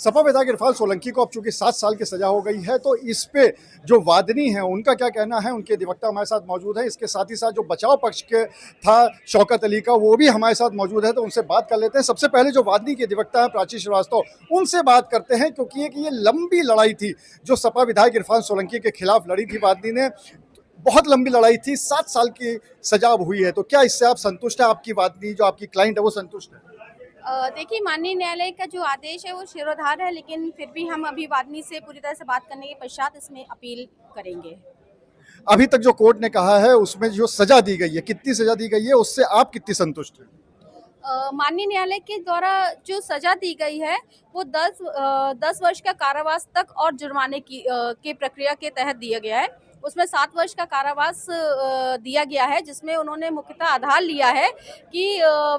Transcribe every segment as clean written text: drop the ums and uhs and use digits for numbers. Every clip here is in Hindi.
सपा विधायक इरफान सोलंकी को अब चूंकि 7 साल की सजा हो गई है, तो इस पे जो वादनी है उनका क्या कहना है, उनके अधिवक्ता हमारे साथ मौजूद है। इसके साथ ही साथ जो बचाव पक्ष के था शौकत अली का, वो भी हमारे साथ मौजूद है, तो उनसे बात कर लेते हैं। सबसे पहले जो वादनी के अधिवक्ता है प्राची श्रीवास्तव, उनसे बात करते हैं, क्योंकि ये लंबी लड़ाई थी जो सपा विधायक इरफान सोलंकी के खिलाफ लड़ी थी वादनी ने। बहुत लंबी लड़ाई थी, 7 साल की सजा हुई है, तो क्या इससे आप संतुष्ट हैं? आपकी वादनी जो आपकी क्लाइंट है वो संतुष्ट है? देखिए, माननीय न्यायालय का जो आदेश है वो शिरोधार्य है, लेकिन फिर भी हम अभी वादनी से पूरी तरह से बात करने के पश्चात इसमें अपील करेंगे। अभी तक जो कोर्ट ने कहा है उसमें जो सजा दी गई है, कितनी सजा दी गई है, उससे आप कितनी संतुष्ट हैं? माननीय न्यायालय के द्वारा जो सजा दी गई है वो 10 वर्ष का कारावास तक और जुर्माने की प्रक्रिया के तहत दिया गया है। उसमें 7 वर्ष का कारावास दिया गया है, जिसमें उन्होंने मुख्यतः आधार लिया है कि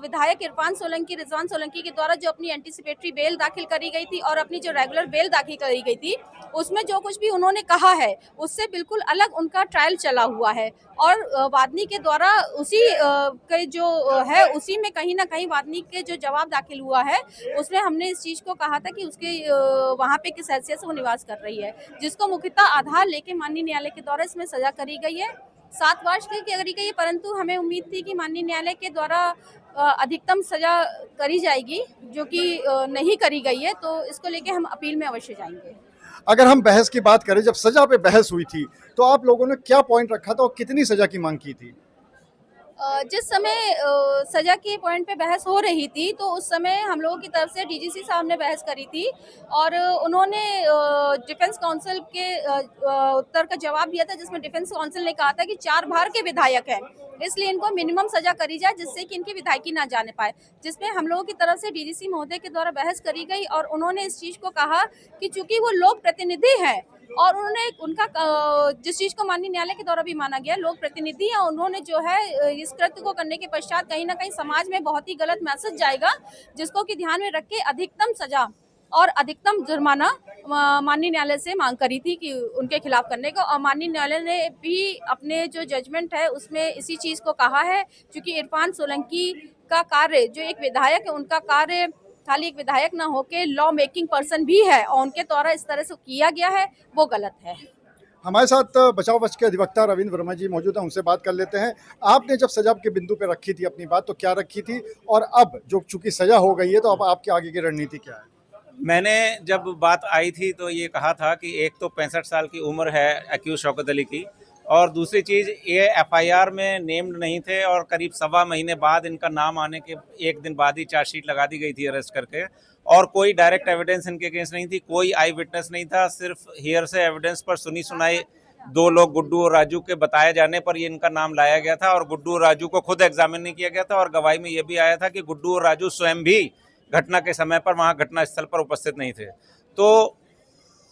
विधायक इरफान सोलंकी, रिजवान सोलंकी के द्वारा जो अपनी एंटीसिपेटरी बेल दाखिल करी गई थी और अपनी जो रेगुलर बेल दाखिल करी गई थी, उसमें जो कुछ भी उन्होंने कहा है उससे बिल्कुल अलग उनका ट्रायल चला हुआ है। और वादनी के द्वारा उसी के जो है उसी में कहीं ना कहीं वादनी के जो जवाब दाखिल हुआ है उसमें हमने इस चीज़ को कहा था कि उसके वहाँ पे किस हैसियत से वो निवास कर रही है, जिसको मुख्यतः आधार लेके माननीय न्यायालय के द्वारा इसमें सजा करी गई है। 7 वर्ष की करी गई है, परंतु हमें उम्मीद थी कि माननीय न्यायालय के द्वारा अधिकतम सजा करी जाएगी, जो कि नहीं करी गई है, तो इसको लेके हम अपील में अवश्य जाएंगे। अगर हम बहस की बात करें, जब सजा पे बहस हुई थी तो आप लोगों ने क्या पॉइंट रखा था और कितनी सजा की मांग की थी? जिस समय सजा के पॉइंट पे बहस हो रही थी, तो उस समय हम लोगों की तरफ से डीजीसी साहब ने बहस करी थी और उन्होंने डिफेंस काउंसिल के उत्तर का जवाब दिया था, जिसमें डिफेंस काउंसिल ने कहा था कि 4 बार के विधायक हैं, इसलिए इनको मिनिमम सजा करी जाए जिससे कि इनकी विधायकी ना जाने पाए। जिसमें हम लोगों की तरफ से डीजीसी महोदय के द्वारा बहस करी गई और उन्होंने इस चीज़ को कहा कि चूंकि वो लोक प्रतिनिधि हैं और उन्होंने उनका जिस चीज़ को माननीय न्यायालय के द्वारा भी माना गया, लोक प्रतिनिधि हैं, उन्होंने जो है इस कृत्य को करने के पश्चात कहीं ना कहीं समाज में बहुत ही गलत मैसेज जाएगा, जिसको कि ध्यान में रख के अधिकतम सजा और अधिकतम जुर्माना माननीय न्यायालय से मांग करी थी कि उनके खिलाफ करने का। और माननीय न्यायालय ने भी अपने जो जजमेंट है उसमें इसी चीज़ को कहा है, क्योंकि इरफान सोलंकी का कार्य जो एक विधायक है, उनका कार्य खाली एक विधायक ना होके लॉ मेकिंग पर्सन भी है और उनके द्वारा इस तरह से किया गया है, वो गलत है। हमारे साथ बचाव पक्ष के अधिवक्ता रविंद्र वर्मा जी मौजूद हैं, उनसे बात कर लेते हैं। आपने जब सजा के बिंदु पे रखी थी अपनी बात, तो क्या रखी थी, और अब जो चूंकि सजा हो गई है तो अब आपके आगे की रणनीति क्या है? मैंने जब बात आई थी तो ये कहा था कि एक तो 65 साल की उम्र है एक्यूज शौकत अली की, और दूसरी चीज़ ये एफआईआर में नेम्ड नहीं थे और करीब 1.25 महीने बाद इनका नाम आने के एक दिन बाद ही चार्जशीट लगा दी गई थी अरेस्ट करके, और कोई डायरेक्ट एविडेंस इनके अगेंस्ट नहीं थी, कोई आई विटनेस नहीं था, सिर्फ हियर से एविडेंस पर सुनी सुनाई 2 लोग गुड्डू और राजू के बताए जाने पर ये इनका नाम लाया गया था, और गुड्डू और राजू को खुद एग्जामिन नहीं किया गया था, और गवाही में ये भी आया था कि गुड्डू और राजू स्वयं भी घटना के समय पर वहाँ घटना स्थल पर उपस्थित नहीं थे। तो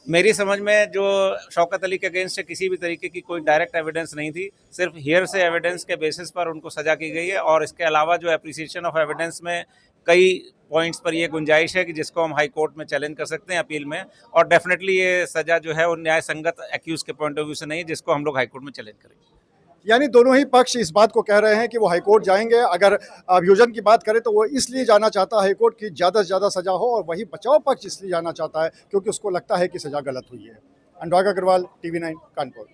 मेरी समझ में जो शौकत अली के अगेंस्ट से किसी भी तरीके की कोई डायरेक्ट एविडेंस नहीं थी, सिर्फ हियर से एविडेंस के बेसिस पर उनको सजा की गई है। और इसके अलावा जो एप्रिसिएशन ऑफ एविडेंस में कई पॉइंट्स पर ये गुंजाइश है कि जिसको हम हाई कोर्ट में चैलेंज कर सकते हैं अपील में, और डेफिनेटली ये सजा जो है वो न्याय संगत एक्यूज के पॉइंट ऑफ व्यू से नहीं, जिसको हम लोग हाई कोर्ट में चैलेंज करेंगे। यानी दोनों ही पक्ष इस बात को कह रहे हैं कि वो हाईकोर्ट जाएंगे। अगर अभियोजन की बात करें तो वो इसलिए जाना चाहता है हाईकोर्ट की ज़्यादा से ज़्यादा सजा हो, और वही बचाव पक्ष इसलिए जाना चाहता है क्योंकि उसको लगता है कि सजा गलत हुई है। अनुराग अग्रवाल, TV9 कानपुर।